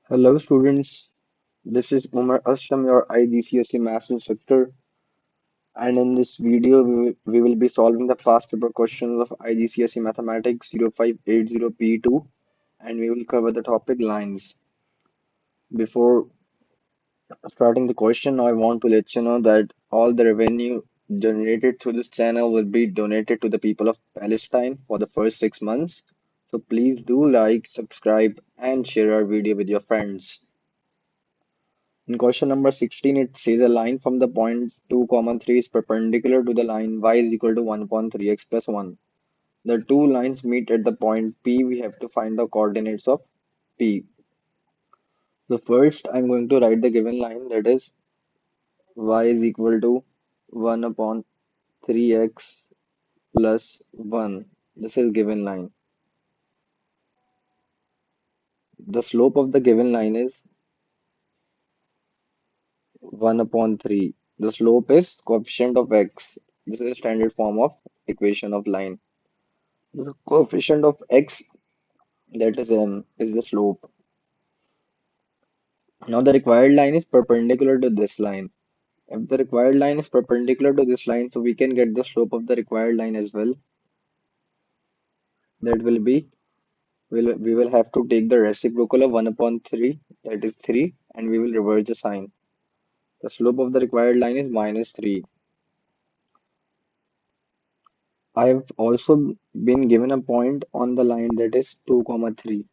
Hello students, this is Umar Aslam, your IGCSE Maths instructor, and in this video we will be solving the past paper questions of IGCSE Mathematics 0580P2 and we will cover the topic lines. Before starting the question, I want to let you know that all the revenue generated through this channel will be donated to the people of Palestine for the first 6 months. So please do like, subscribe, and share our video with your friends. In question number 16, it says a line from the point 2, comma 3 is perpendicular to the line y is equal to 1.3x plus 1. The two lines meet at the point P. We have to find the coordinates of P. So first, I'm going to write the given line, that is y is equal to 1 upon 3x plus 1. This is given line. The slope of the given line is 1 upon 3. The slope is coefficient of x. This is a standard form of equation of line. The coefficient of x, that is m, is the slope. Now the required line is perpendicular to this line. If the required line is perpendicular to this line, so we can get the slope of the required line as well. That will be, we will have to take the reciprocal of 1 upon 3, that is 3, and we will reverse the sign. The slope of the required line is minus 3. I have also been given a point on the line that is 2, comma 3.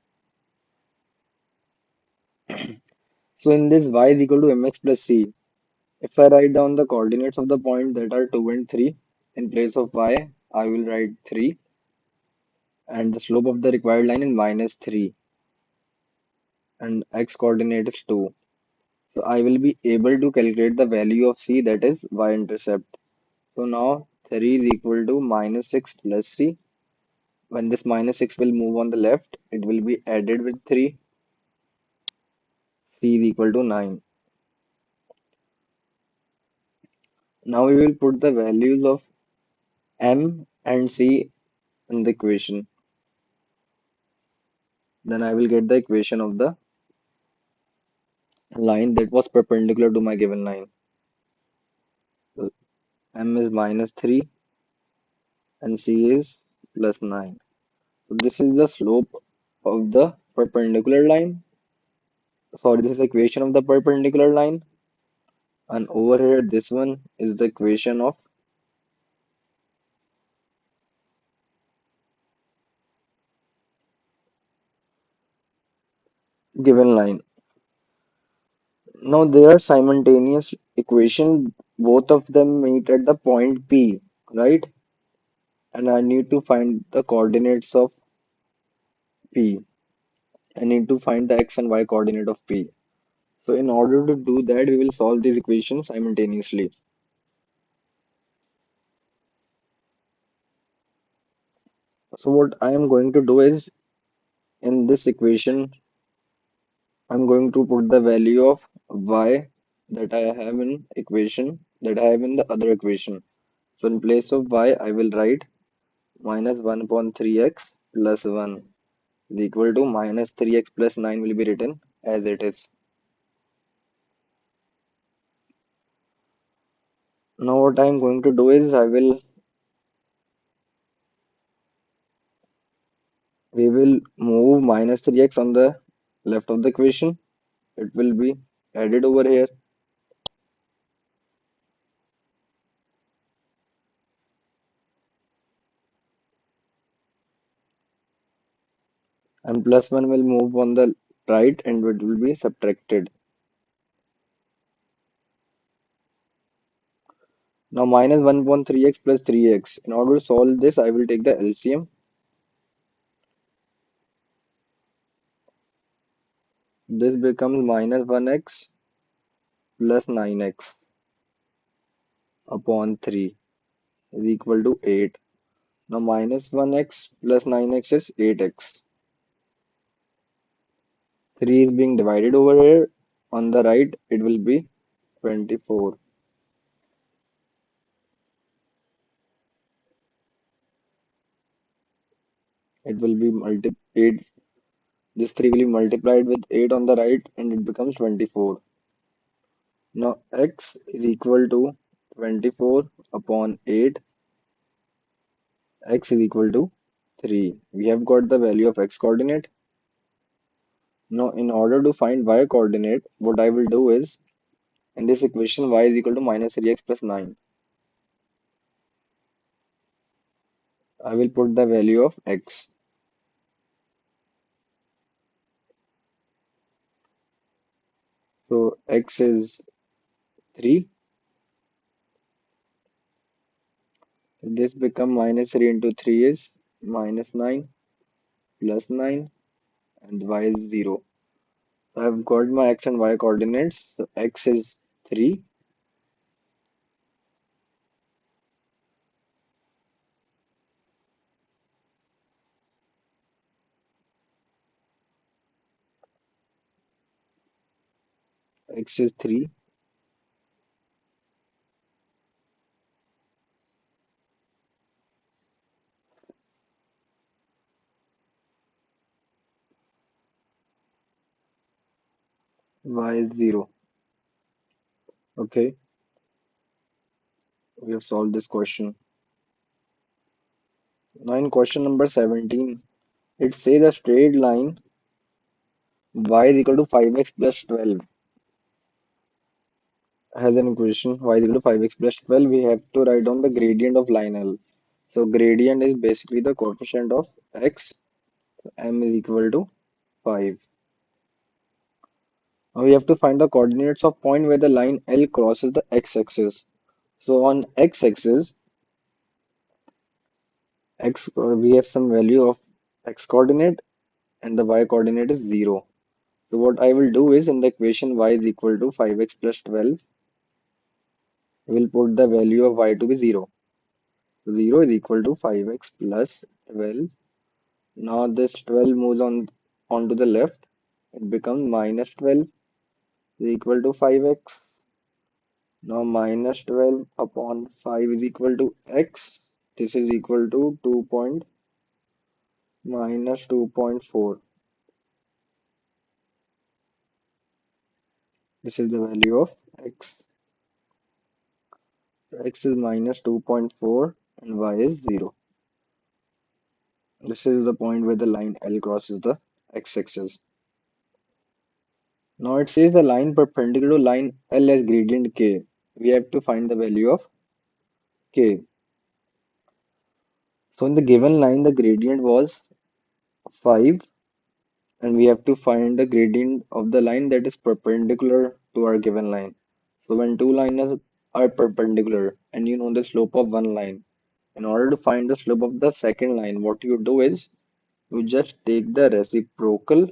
So in this y is equal to mx plus c. If I write down the coordinates of the point that are 2 and 3, in place of y, I will write 3 and the slope of the required line is minus 3 and x coordinate is 2. So I will be able to calculate the value of c, that is y-intercept. So now 3 is equal to minus 6 plus c. When this minus 6 will move on the left, it will be added with 3. C is equal to 9. Now we will put the values of m and c in the equation. Then I will get the equation of the line that was perpendicular to my given line. So m is minus 3 and c is plus 9. So this is the slope of the perpendicular line. Sorry, this is the equation of the perpendicular line. And over here, this one is the equation of given line. Now they are simultaneous equation. Both of them meet at the point P, right? And I need to find the coordinates of P. I need to find the x and y coordinate of P. So in order to do that, we will solve these equations simultaneously. So what I am going to do is, in this equation, I'm going to put the value of y that I have in equation that I have in the other equation. So in place of y, I will write minus 1 upon 3x plus 1 is equal to minus 3x plus 9 will be written as it is. Now what I am going to do is we will move minus 3x on the left of the equation. It will be added over here and plus 1 will move on the right and it will be subtracted. Now minus 1 upon 3x plus 3x. In order to solve this, I will take the LCM. This becomes minus 1x plus 9x upon 3 is equal to 8. Now minus 1x plus 9x is 8x. 3 is being divided over here. On the right, it will be 24. It will be multi 8. This 3 will be multiplied with 8 on the right and it becomes 24. Now x is equal to 24 upon 8, x is equal to 3. We have got the value of x coordinate. Now in order to find y coordinate, what I will do is, in this equation y is equal to minus 3x plus 9. I will put the value of x. So x is 3. This become minus 3 into 3 is minus 9 plus 9 and y is 0. So I've got my x and y coordinates. So x is 3, x is 3, y is 0. Okay, we have solved this question. Now in question number 17, it says a straight line y is equal to 5x plus 12 has an equation y is equal to 5x plus 12. We have to write down the gradient of line L. So gradient is basically the coefficient of x. M is equal to 5. Now we have to find the coordinates of point where the line L crosses the x-axis. So on x-axis, we have some value of x coordinate and the y coordinate is 0. So what I will do is in the equation y is equal to 5x plus 12, we will put the value of y to be 0. So 0 is equal to 5x plus 12. Now this 12 moves on onto the left. It becomes minus 12 is equal to 5x. Now minus 12 upon 5 is equal to x. This is equal to 2 point minus 2.4. This is the value of x. So x is minus 2.4 and y is 0. This is the point where the line L crosses the x-axis. Now it says the line perpendicular to line L has gradient k. We have to find the value of k. So in the given line, the gradient was 5 and we have to find the gradient of the line that is perpendicular to our given line. So when two lines are perpendicular and you know the slope of one line, in order to find the slope of the second line, what you do is you just take the reciprocal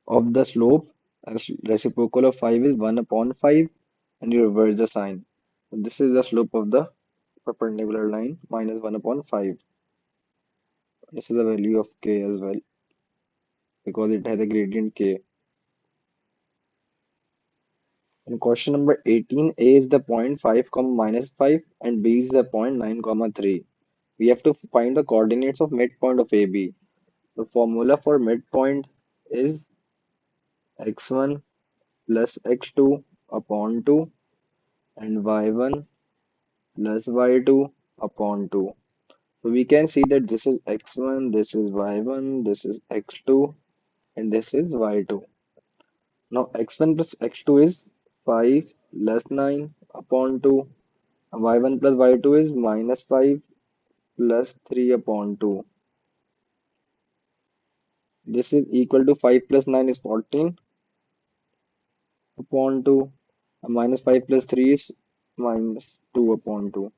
of the slope, as reciprocal of 5 is 1 upon 5, and you reverse the sign. So this is the slope of the perpendicular line minus 1 upon 5. This is the value of k as well because it has a gradient k. In question number 18, A is the point 5, comma minus 5 and B is the point 9, comma 3. We have to find the coordinates of midpoint of AB. The formula for midpoint is x1 plus x2 upon 2 and y1 plus y2 upon 2. So we can see that this is x1, this is y1, this is x2 and this is y2. Now x1 plus x2 is 5 plus 9 upon 2. Y1 plus y2 is minus 5 plus 3 upon 2. This is equal to 5 plus 9 is 14 upon 2. Minus 5 plus 3 is minus 2 upon 2.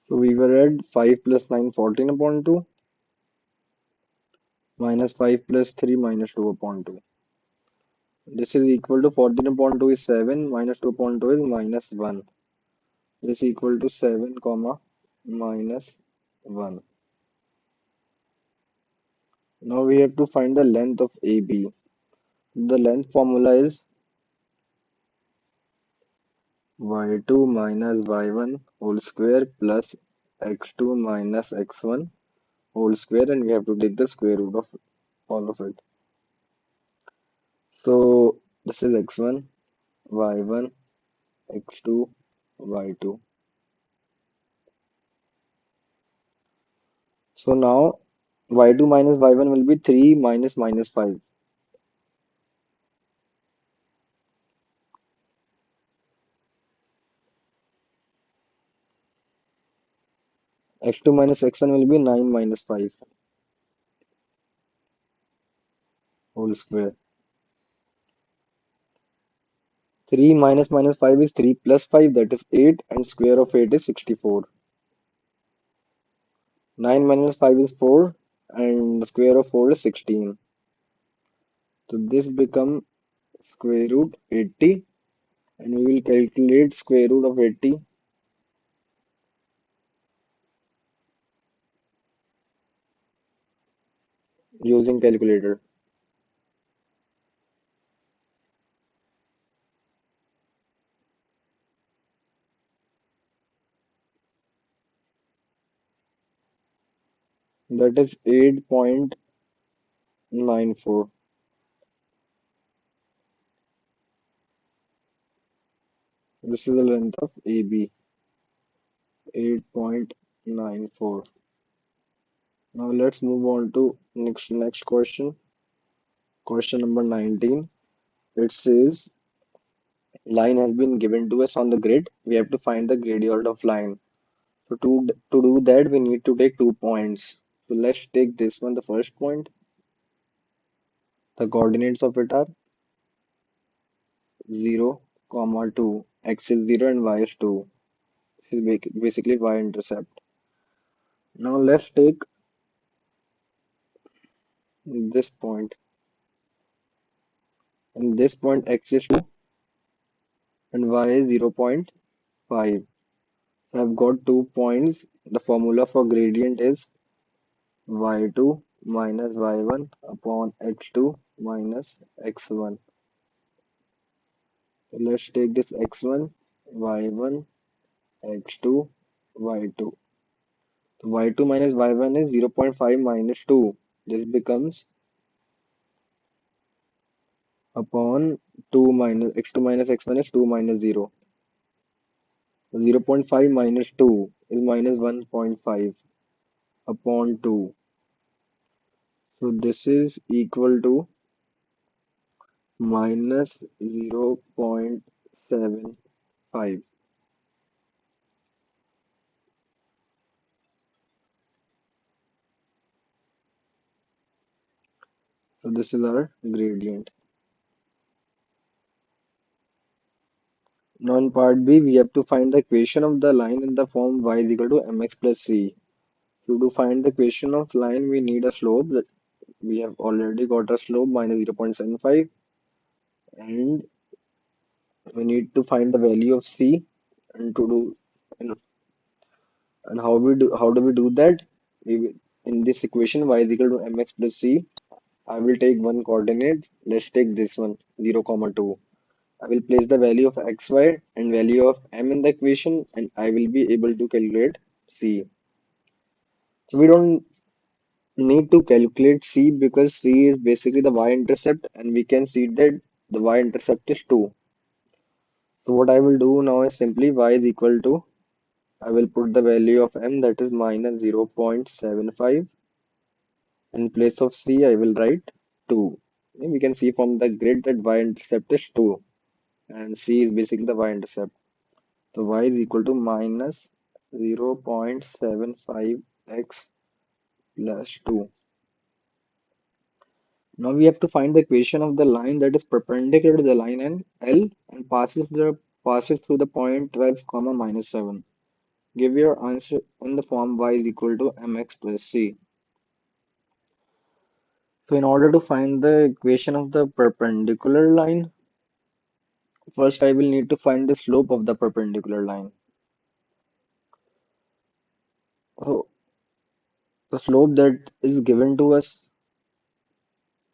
So we were at 5 plus 9 14 upon 2. minus 5 plus 3 minus 2 upon 2. This is equal to 14 upon 2 is 7 minus 2 upon 2 is minus 1. This is equal to 7 comma minus 1. Now we have to find the length of AB. The length formula is y2 minus y1 whole square plus x2 minus x1 whole square, and we have to take the square root of all of it. So this is x1, y1, x2, y2. So now y2 minus y1 will be 3 minus minus 5. X2 minus x1 will be 9 minus 5 whole square. 3 minus minus 5 is 3 plus 5, that is 8, and square of 8 is 64. 9 minus 5 is 4, and the square of 4 is 16. So this becomes square root 80, and we will calculate square root of 80 using calculator. That is 8.94. This is the length of AB, 8.94. Now let's move on to next question. Question number 19. It says line has been given to us on the grid. We have to find the gradient of line. So to do that, we need to take 2 points. So let's take this one, the first point. The coordinates of it are 0, comma 2. X is 0 and y is 2. This is basically y-intercept. Now let's take this point. And this point x is 2 and y is 0.5. So I've got 2 points. The formula for gradient is y2 minus y1 upon x2 minus x1. So let's take this x1, y1, x2, y2. So y2 minus y1 is 0.5 minus 2. This becomes upon 2 minus x2 minus x1 is 2 minus 0. So 0.5 minus 2 is minus 1.5 upon 2. So this is equal to minus 0.75. So this is our gradient. Now in part B, we have to find the equation of the line in the form y is equal to mx plus c. So to find the equation of line, we need a slope. That we have already got a slope minus 0.75, and we need to find the value of c. And to do and, and how do we do that? In this equation y is equal to mx plus c, I will take one coordinate. Let's take this one, 0, comma 2. I will place the value of xy and value of m in the equation, and I will be able to calculate c. So we don't need to calculate c because c is basically the y-intercept, and we can see that the y-intercept is 2. So what I will do now is simply y is equal to, I will put the value of m, that is minus 0.75. In place of c, I will write 2. We can see from the grid that y-intercept is 2, and c is basically the y-intercept. So y is equal to minus 0.75x plus 2. Now we have to find the equation of the line that is perpendicular to the line and L and passes through the point 12, comma minus 7. Give your answer in the form y is equal to mx plus c. So in order to find the equation of the perpendicular line, first I will need to find the slope of the perpendicular line. So the slope that is given to us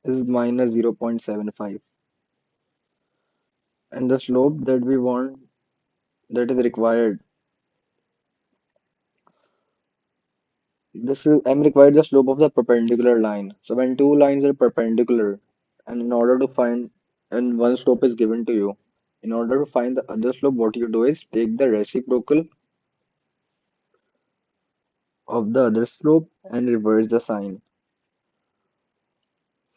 is minus 0.75, and the slope that we want, that is required, this is I'm required the slope of the perpendicular line. So when two lines are perpendicular, and in order to find, and one slope is given to you, in order to find the other slope, what you do is take the reciprocal of the other slope and reverse the sign.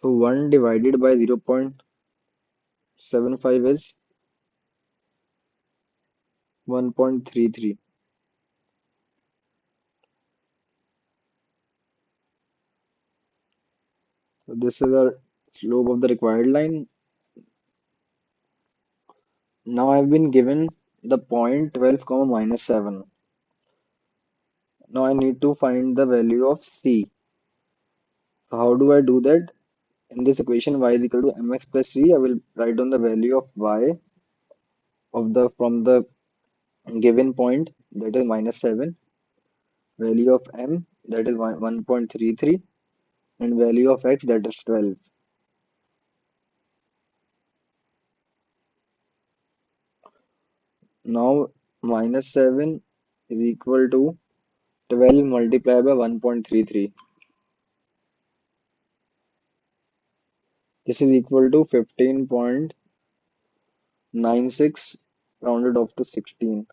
So 1 divided by 0.75 is 1.33. So this is the slope of the required line. Now I've been given the point 12 comma minus 7. Now I need to find the value of c. So how do I do that? In this equation y is equal to mx plus c, I will write down the value of y of the from the given point, that is minus 7, value of m, that is 1.33, and value of x, that is 12. Now minus 7 is equal to 12 multiplied by 1.33. This is equal to 15.96 rounded off to 16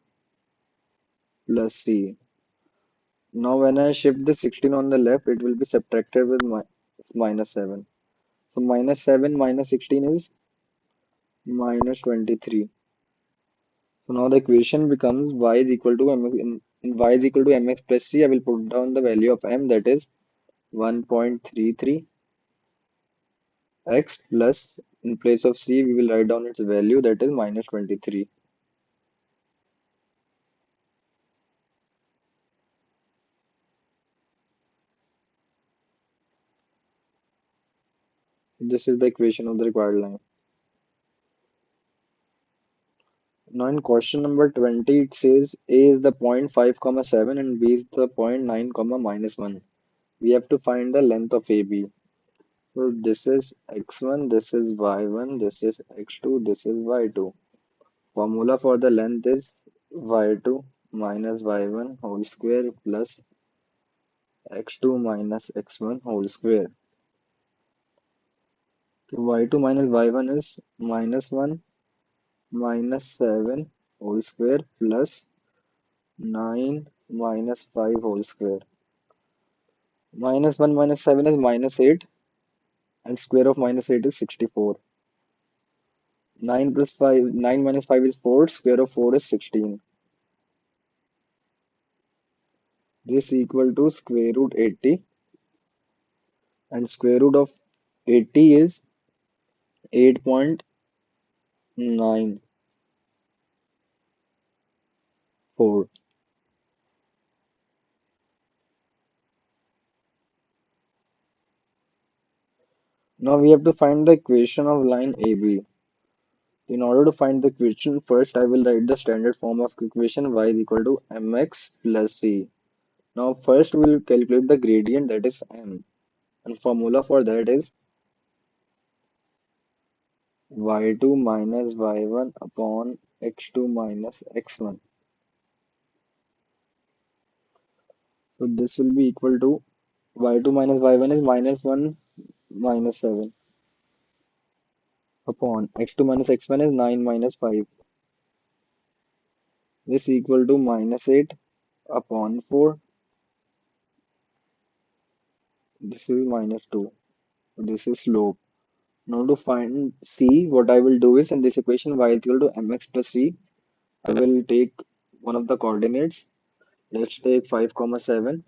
plus c. Now when I shift the 16 on the left, it will be subtracted with minus 7. So minus 7 minus 16 is minus 23. So now the equation becomes y is equal to mx, in y is equal to mx plus c. I will put down the value of m, that is 1.33 x plus, in place of c we will write down its value, that is minus 23. This is the equation of the required line. Now in question number 20, it says A is the point 5 comma 7 and B is the point 9 comma minus 1. We have to find the length of AB. So this is x1, this is y1, this is x2, this is y2. Formula for the length is y2 minus y1 whole square plus x2 minus x1 whole square. So y2 minus y1 is minus 1 minus 7 whole square plus 9 minus 5 whole square. Minus 1 minus 7 is minus 8, and square of minus 8 is 64. 9 plus 5, 9 minus 5 is 4, square of 4 is 16. This equal to square root 80, and square root of 80 is 8.94. Now we have to find the equation of line AB. In order to find the equation, first I will write the standard form of equation y is equal to mx plus c. Now first we will calculate the gradient, that is m, and formula for that is y2 minus y1 upon x2 minus x1. So this will be equal to y2 minus y1 is minus 1 minus 7 upon x2 minus x1 is 9 minus 5. This equal to minus 8 upon 4. This is minus 2. This is slope. Now to find c, what I will do is, in this equation y is equal to mx plus c, I will take one of the coordinates. Let's take 5 comma 7.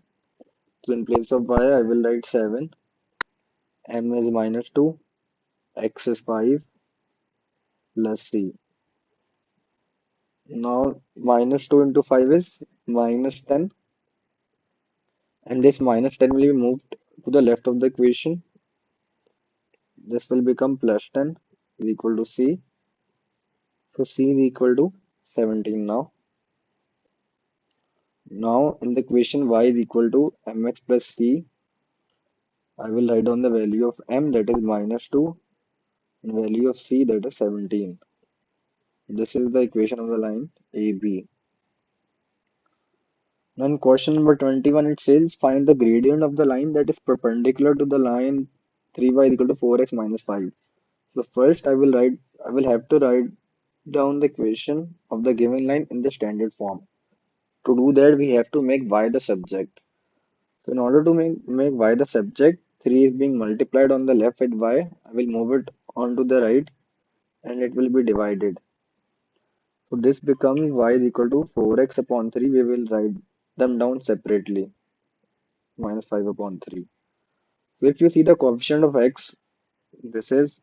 So in place of y, I will write 7. M is minus 2. X is 5 plus c. Now minus 2 into 5 is minus 10, and this minus 10 will be moved to the left of the equation. This will become plus 10 is equal to C. So C is equal to 17 now. Now in the equation y is equal to mx plus c, I will write down the value of m that is minus 2 and value of c that is 17. This is the equation of the line AB. Now in question number 21 it says find the gradient of the line that is perpendicular to the line 3y is equal to 4x minus 5. So first I will have to write down the equation of the given line in the standard form. To do that we have to make y the subject. So in order to make y the subject, 3 is being multiplied on the left with y. I will move it on to the right and it will be divided. So this becomes y is equal to 4x upon 3. We will write them down separately. Minus 5 upon 3. So if you see the coefficient of x, this is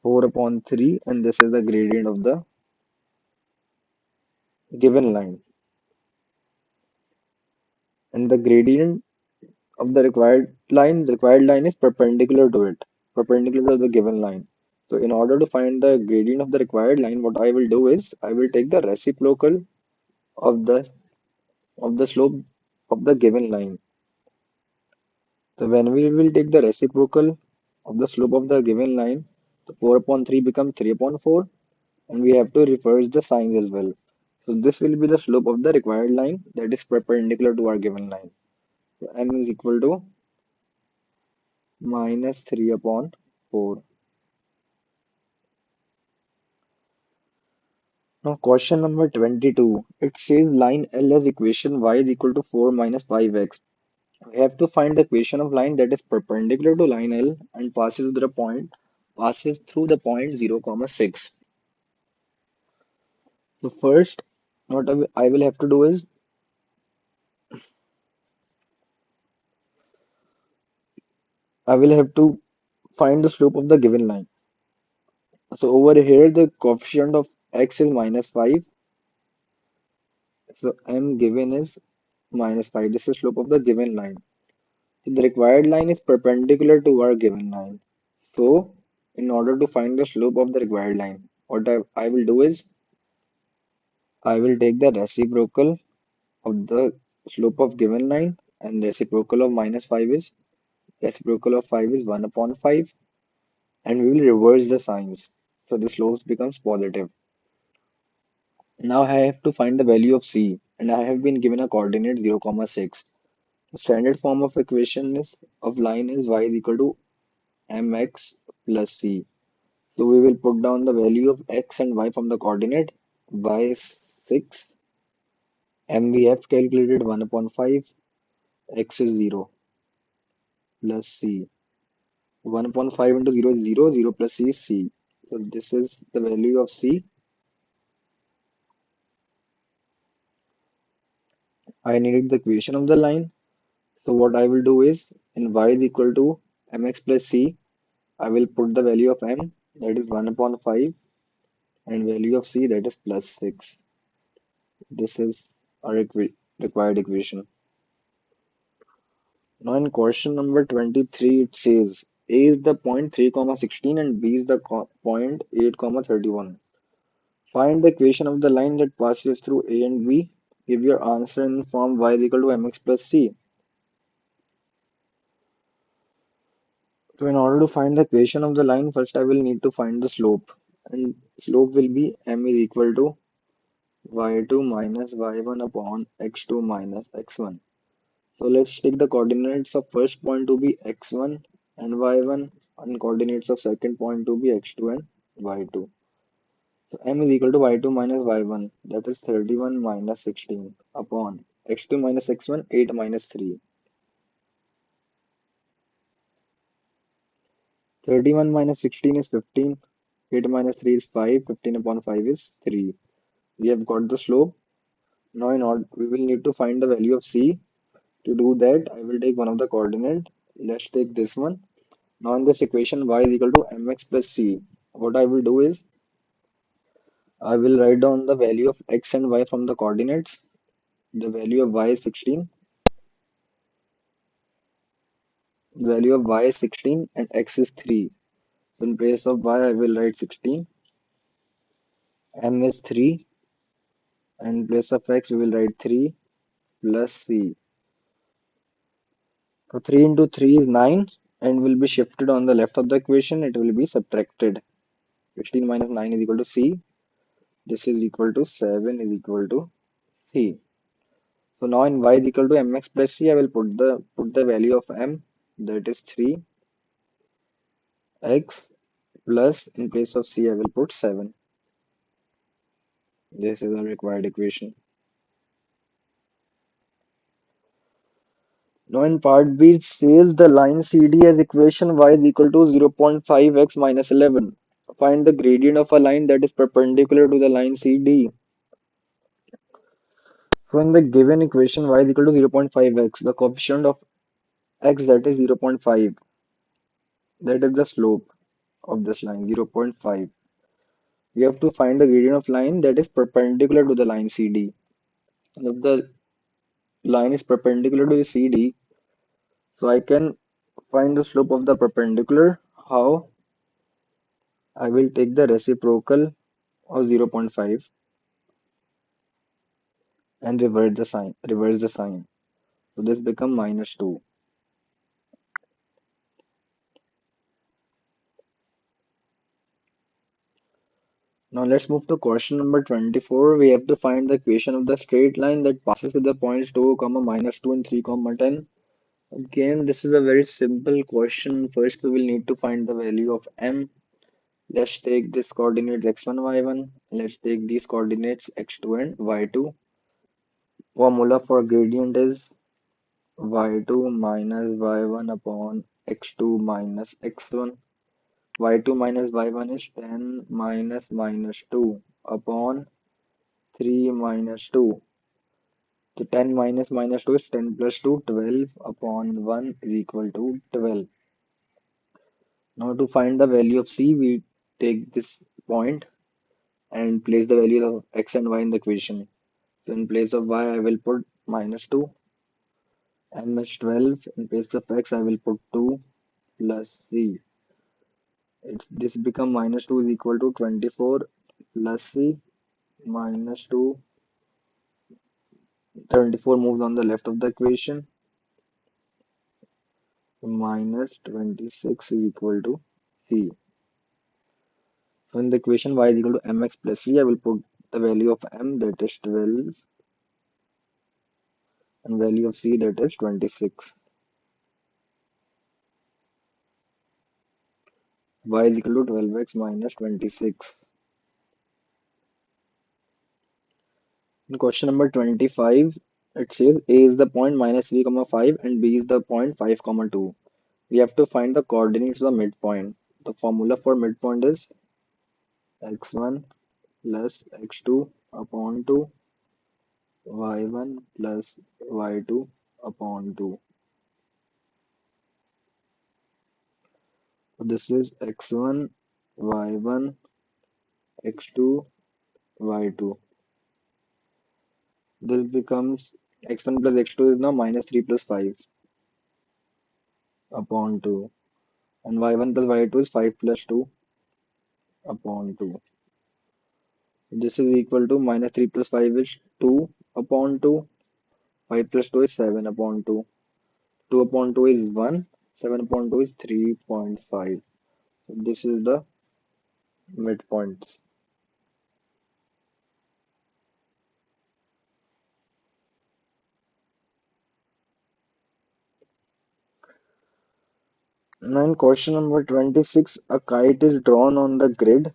4 upon 3 and this is the gradient of the given line. And the gradient of the required line is perpendicular to it, perpendicular to the given line. So in order to find the gradient of the required line, what I will do is I will take the reciprocal of the slope of the given line. So when we will take the reciprocal of the slope of the given line, the 4 upon 3 becomes 3 upon 4 and we have to reverse the signs as well. So this will be the slope of the required line that is perpendicular to our given line. So m is equal to minus 3 upon 4. Now question number 22. It says line L has equation y is equal to 4 minus 5x. We have to find the equation of line that is perpendicular to line L and passes through the point 0, comma 6. So first, what I will have to do is I will have to find the slope of the given line. So over here the coefficient of x is minus 5. So m given is minus 5. This is slope of the given line. So the required line is perpendicular to our given line. So in order to find the slope of the required line, what I will do is I will take the reciprocal of the slope of given line and reciprocal of minus 5 is reciprocal of 5 is 1 upon 5 and we will reverse the signs. So the slope becomes positive. Now I have to find the value of C and I have been given a coordinate 0, comma 6. The standard form of equation is of line is y is equal to mx plus c. So we will put down the value of x and y from the coordinate. Y is 6, m we have calculated 1 upon 5, x is 0 plus c. 1 upon 5 into 0 is 0, 0 plus c is c. So this is the value of c. I needed the equation of the line. So what I will do is in y is equal to mx plus c, I will put the value of m that is 1 upon 5 and value of c that is plus 6. This is our required equation. Now in question number 23 it says A is the point 3, comma 16 and B is the point 8, comma 31. Find the equation of the line that passes through A and B. Give your answer in form y is equal to mx plus c. So in order to find the equation of the line, first I will need to find the slope. And slope will be m is equal to y2 minus y1 upon x2 minus x1. So let's take the coordinates of first point to be x1 and y1 and coordinates of second point to be x2 and y2. So m is equal to y2 minus y1 that is 31 minus 16 upon x2 minus x1 8 minus 3. 31 minus 16 is 15. 8 minus 3 is 5. 15 upon 5 is 3. We have got the slope. Now in order we will need to find the value of c. To do that I will take one of the coordinate. Let's take this one. Now in this equation y is equal to mx plus c. What I will do is I will write down the value of x and y from the coordinates. The value of y is 16 Value of y is 16 and x is 3. So in place of y, I will write 16. M is 3. And in place of x, we will write 3 plus c. So 3 into 3 is 9 and will be shifted on the left of the equation. It will be subtracted. 16 minus 9 is equal to c. This is equal to 7 is equal to c. So now in y is equal to mx plus c, I will put the value of m, that is 3x, plus in place of c, I will put 7. This is the required equation. Now in part B, it says the line CD has equation y is equal to 0.5x minus 11. Find the gradient of a line that is perpendicular to the line CD. So in the given equation y is equal to 0.5x, the coefficient of x, that is 0.5, that is the slope of this line 0.5. We have to find the gradient of line that is perpendicular to the line CD. And if the line is perpendicular to the CD, so I can find the slope of the perpendicular. How? I will take the reciprocal of 0.5 and reverse the sign. So this become minus 2. Now let's move to question number 24. We have to find the equation of the straight line that passes through the points 2, minus 2 and 3, 10. Again, this is a very simple question. First, we will need to find the value of m. Let's take this coordinates x1, y1. Let's take these coordinates x2 and y2. Formula for gradient is y2 minus y1 upon x2 minus x1. y2 minus y1 is 10 minus minus 2 upon 3 minus 2. So 10 minus minus 2 is 10 plus 2, 12 upon 1 is equal to 12. Now to find the value of c, we take this point and place the values of x and y in the equation. So in place of y, I will put minus 2. M is 12. In place of x, I will put 2 plus c. This become minus 2 is equal to 24 plus c minus 2. 24 moves on the left of the equation. Minus 26 is equal to c. So in the equation y is equal to mx plus c, I will put the value of m, that is 12, and value of c, that is 26. Y is equal to 12x minus 26. In question number 25, it says A is the point minus 3, 5 and B is the point 5, 2. We have to find the coordinates of the midpoint. The formula for midpoint is x1 plus x2 upon 2, y1 plus y2 upon 2. So this is x1, y1, x2, y2. This becomes x1 plus x2 is now minus 3 plus 5 upon 2. And y1 plus y2 is 5 plus 2 upon 2. This is equal to minus 3 plus 5 is 2 upon 2. 5 plus 2 is 7 upon 2. 2 upon 2 is 1. 7 upon 2 is 3.5. This is the midpoint. Now in question number 26, a kite is drawn on the grid.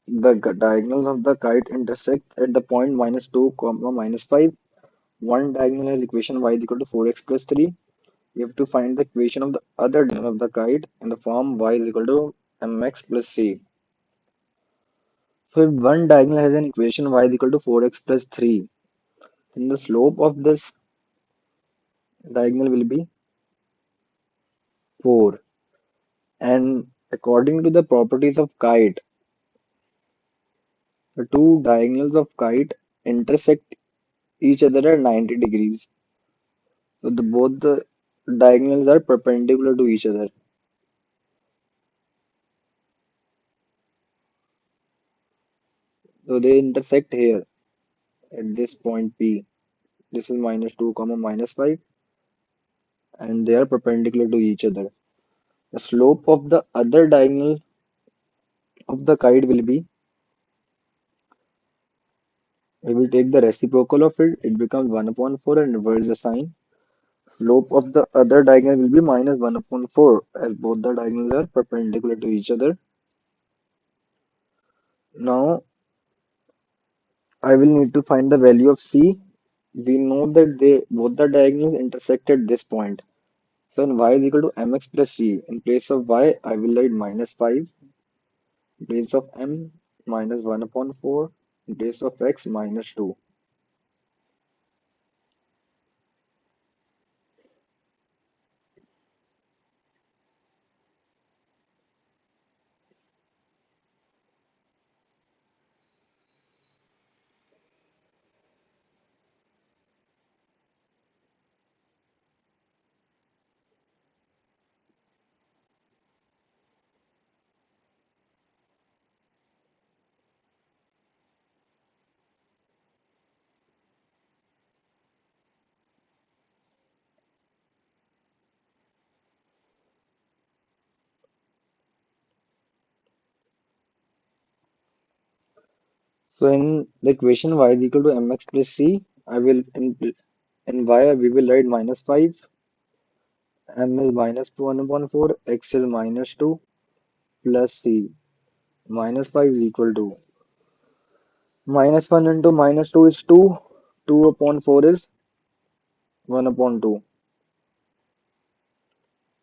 The diagonals of the kite intersect at the point minus 2, minus 5. One diagonal has equation y is equal to 4x plus 3. We have to find the equation of the other diagonal of the kite in the form y is equal to mx plus c. So if one diagonal has an equation y is equal to 4x plus 3, then the slope of this diagonal will be 4. And according to the properties of kite, the two diagonals of kite intersect each other at 90 degrees. So both the diagonals are perpendicular to each other. So they intersect here at this point P. This is minus 2 comma minus 5 and they are perpendicular to each other. The slope of the other diagonal of the kite will be, we will take the reciprocal of it, it becomes 1 upon 4 and reverse the sign. Slope of the other diagonal will be minus 1 upon 4 as both the diagonals are perpendicular to each other. Now I will need to find the value of C. We know that they both the diagonals intersect at this point. So in y is equal to mx plus c. In place of y, I will write minus 5. In place of m, minus 1 upon 4. In place of x, minus 2. So in the equation y is equal to mx plus c, I will in y we will write minus 5, m is minus 1 upon 4, x is minus 2 plus c. Minus 5 is equal to minus 1 into minus 2 is 2. 2 upon 4 is 1 upon 2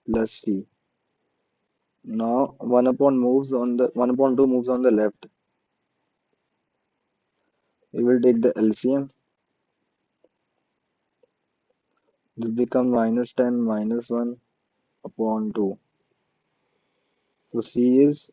plus c. Now 1 upon 2 moves on the left. We will take the LCM. This becomes minus 10 minus 1 upon 2. So C is,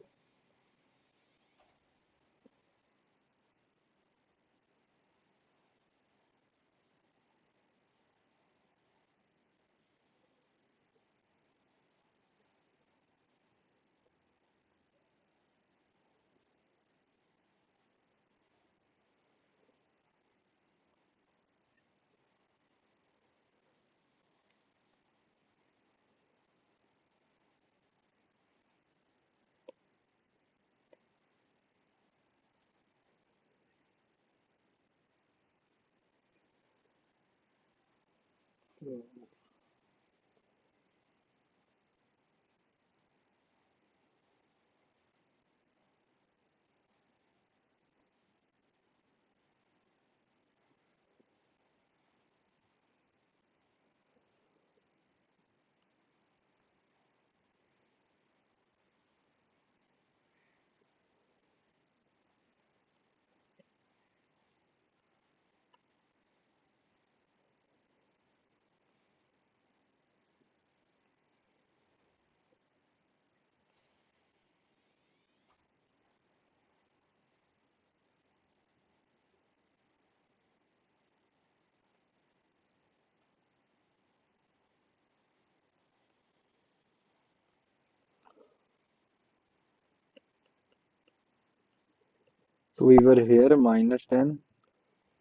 so we were here minus 10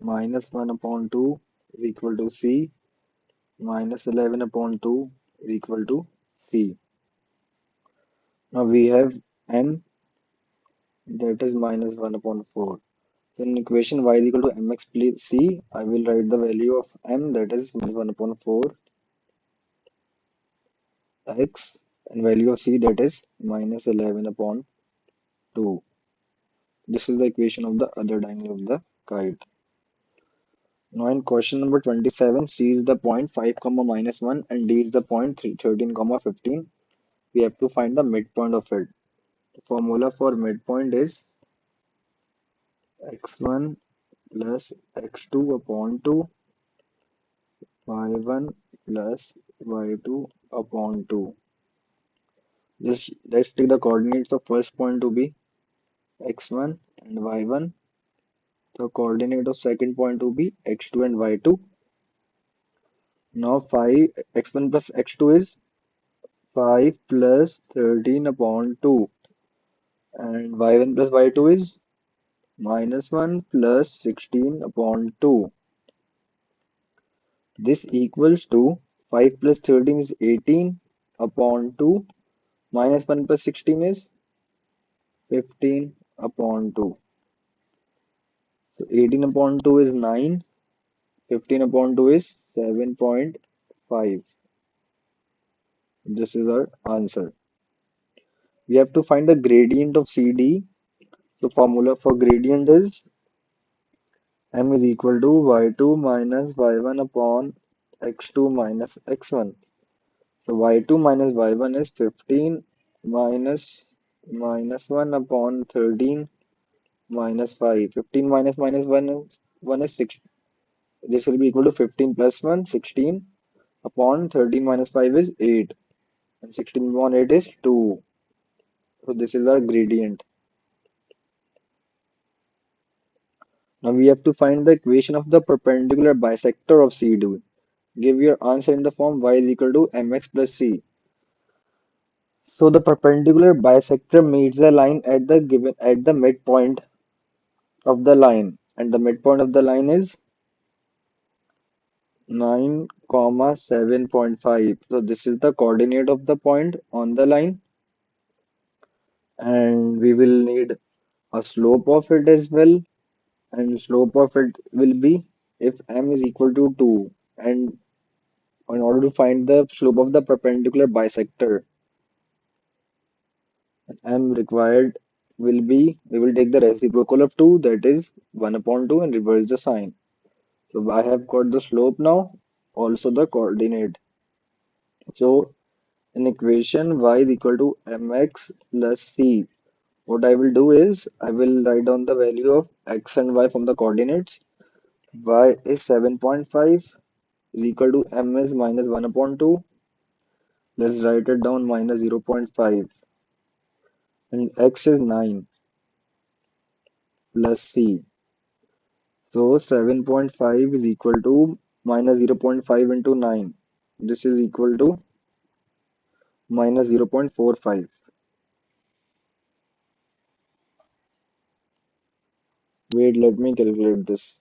minus 1 upon 2 is equal to C, minus 11 upon 2 is equal to C. Now we have M, that is minus 1 upon 4. So in equation y is equal to mx plus c, I will write the value of m, that is minus 1 upon 4 x, and value of c, that is minus 11 upon 2. This is the equation of the other diagonal of the kite. Now in question number 27, C is the point 5 comma minus 1 and D is the point 13 comma 15. We have to find the midpoint of it. The formula for midpoint is x1 plus x2 upon 2, y1 plus y2 upon 2. Let's take the coordinates of first point to be x1 and y1. The coordinate of second point to be x2 and y2. Now 5 x1 plus x2 is 5 plus 13 upon 2, and y1 plus y2 is minus 1 plus 16 upon 2. This equals to 5 plus 13 is 18 upon 2, minus 1 plus 16 is 15 upon 2. So 18 upon 2 is 9, 15 upon 2 is 7.5. This is our answer. We have to find the gradient of CD. The formula for gradient is m is equal to y2 minus y1 upon x2 minus x1. So y2 minus y1 is 15 minus minus 1 upon 13 minus 5. 15 minus minus 1 is 6. This will be equal to 15 plus 1, 16 upon 13 minus 5 is 8. And 16 upon 8 is 2. So this is our gradient. Now we have to find the equation of the perpendicular bisector of CD. Give your answer in the form y is equal to mx plus c. So the perpendicular bisector meets the line at the midpoint of the line, and the midpoint of the line is 9, 7.5. So this is the coordinate of the point on the line, and we will need a slope of it as well, and slope of it will be if m is equal to 2, and in order to find the slope of the perpendicular bisector, m required will be, we will take the reciprocal of 2, that is 1 upon 2, and reverse the sign. So I have got the slope now, also the coordinate. So in equation y is equal to mx plus c, what I will do is I will write down the value of x and y from the coordinates. Y is 7.5 is equal to m is minus 1 upon 2. Let's write it down, minus 0.5, and x is 9 plus c. So 7.5 is equal to minus 0.5 into 9. This is equal to minus 0.45. Wait, let me calculate this.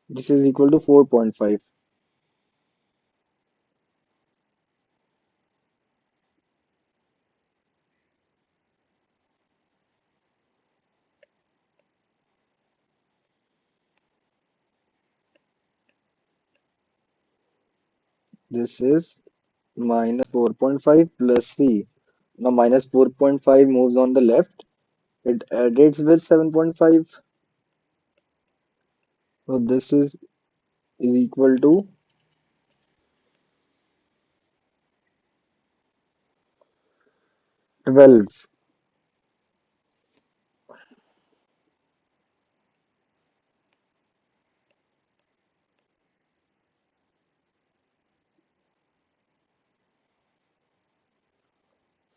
This is equal to 4.5. This is minus 4.5 plus c. Now minus 4.5 moves on the left. It adds with 7.5. So is equal to 12.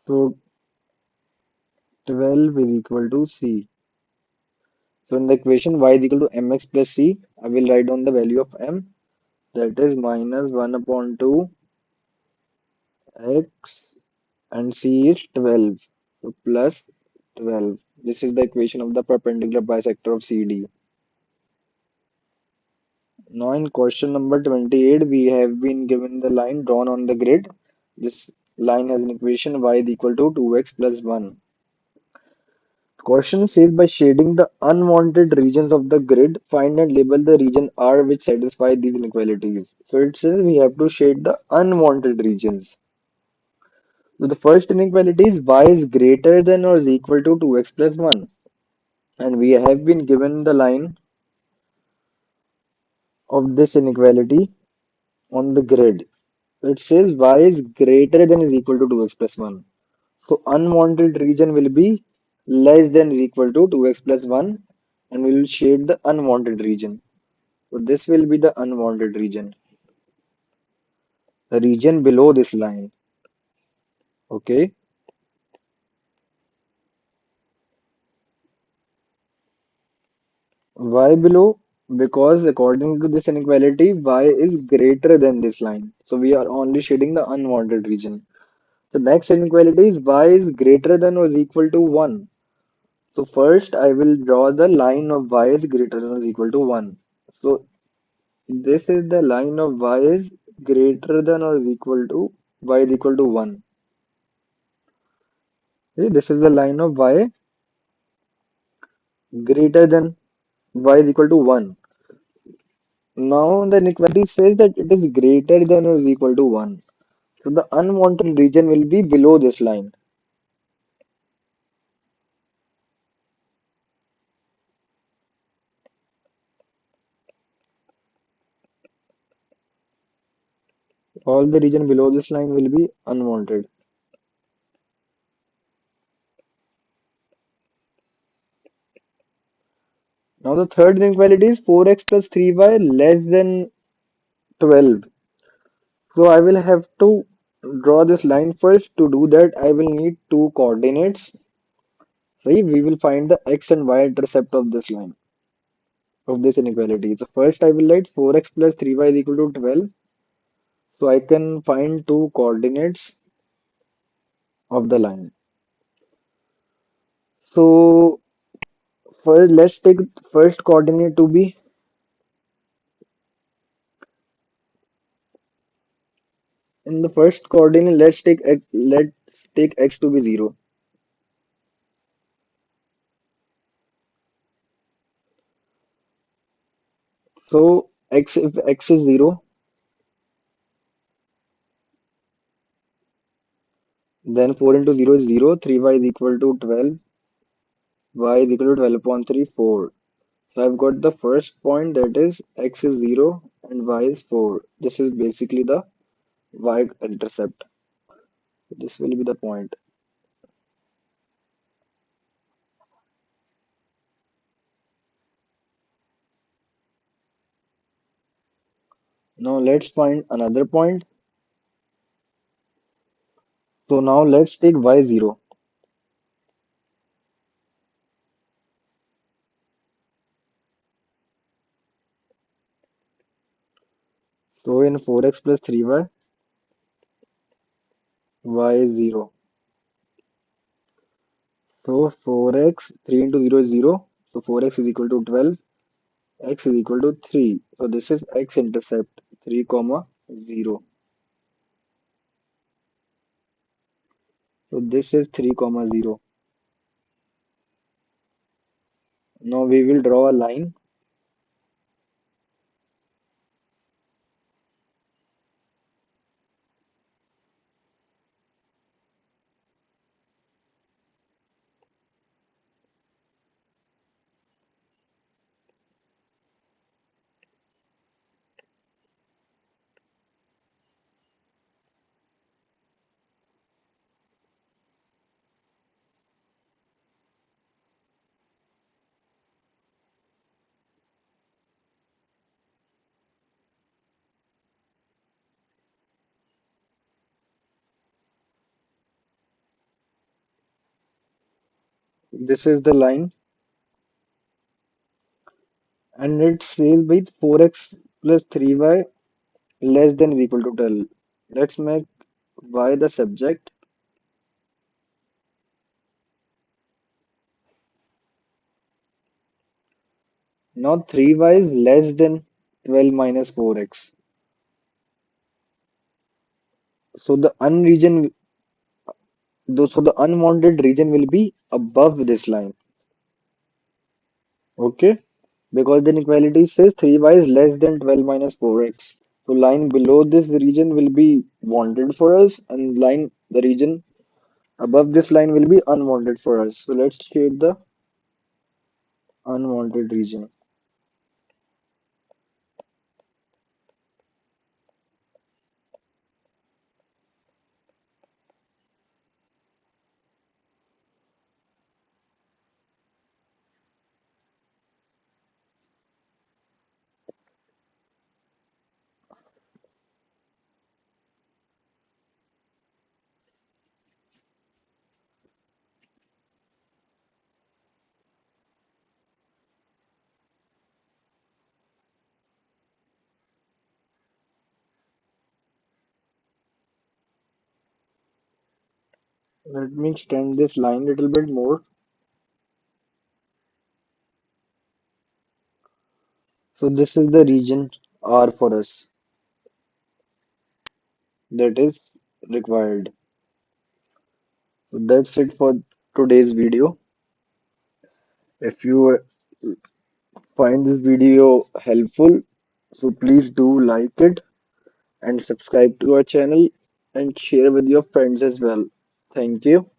So 12 is equal to c. So in the equation y is equal to mx plus c, I will write down the value of m, that is minus 1 upon 2 x, and c is 12. So plus 12. This is the equation of the perpendicular bisector of CD. Now in question number 28, we have been given the line drawn on the grid. This line has an equation y is equal to 2x plus 1. Question says by shading the unwanted regions of the grid, find and label the region R which satisfy these inequalities. So it says we have to shade the unwanted regions. So the first inequality is y is greater than or is equal to 2x plus 1. And we have been given the line of this inequality on the grid. It says y is greater than or is equal to 2x plus 1. So unwanted region will be less than or equal to 2x plus 1, and we will shade the unwanted region. So this will be the unwanted region, the region below this line. Okay. Why below? Because according to this inequality, y is greater than this line. So we are only shading the unwanted region. The next inequality is y is greater than or equal to 1. So first I will draw the line of y is greater than or equal to 1. So this is the line of y is greater than or equal to y is equal to 1. See, this is the line of y greater than y is equal to 1. Now the inequality says that it is greater than or equal to 1. So the unwanted region will be below this line. All the region below this line will be unwanted. Now the third inequality is 4x plus 3y less than 12. So I will have to draw this line first. To do that, I will need two coordinates. See, we will find the x and y intercept of this line, of this inequality. So first I will write 4x plus 3y is equal to 12. So I can find two coordinates of the line. So first, let's take first coordinate to be in the first coordinate. Let's take x to be 0. So x if x is 0, then 4 into 0 is 0. 3y is equal to 12. Y is equal to 12 upon 3, 4. So I've got the first point, that is x is 0 and y is 4. This is basically the y intercept. This will be the point. Now let's find another point. So now let's take y 0. So in 4x plus 3y, y is 0. So 4x, 3 into 0 is 0. So 4x is equal to 12. X is equal to 3. So this is x intercept 3 comma 0. So this is 3 comma 0. Now we will draw a line. This is the line, and it says with 4x plus 3y less than or equal to 12. Let's make y the subject. Now 3y is less than 12 minus 4x. So the so the unwanted region will be above this line. Okay? Because the inequality says 3y is less than 12 minus 4x. So line below this region will be wanted for us, and the region above this line will be unwanted for us. So let's shade the unwanted region. Let me extend this line a little bit more. So this is the region R for us that is required. So that's it for today's video. If you find this video helpful, so please do like it and subscribe to our channel and share with your friends as well. Thank you.